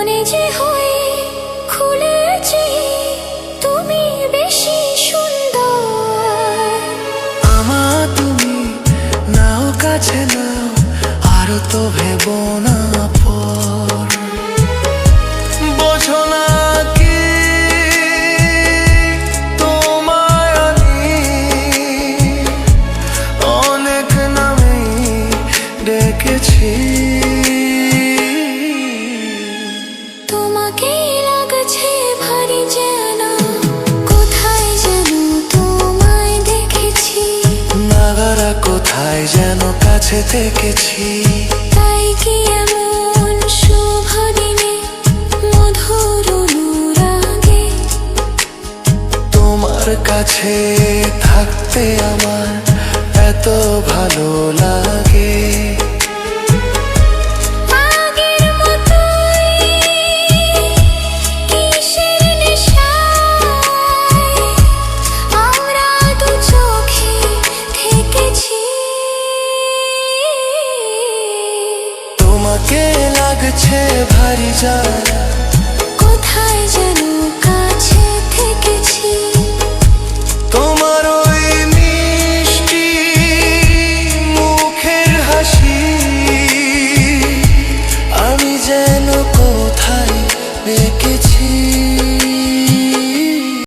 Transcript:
মনে যে হয়ে খুলেছি তুমি বেশি সুন্দর। আমার তুমি নাও কাছে নাও, আরো তো ভেবো না পর। বোঝো না কি তোমায় আমি অনেক নামে ডেকেছি। তোমাকে লাগছে ভারী যেন, কোথায় যেন তোমায় দেখেছি। নাগারা কোথায় যেন কাছে দেখেছি। তাই কি এমন শুভ দিনে মধুর অনুরাগে তোমার কাছে থাকতে আমার এত ভালো লাগে। আগের মতোই কিসের নেশায় আমরা দু চোখে থেকেছি। তোমাকে লাগছে ভারী জানা,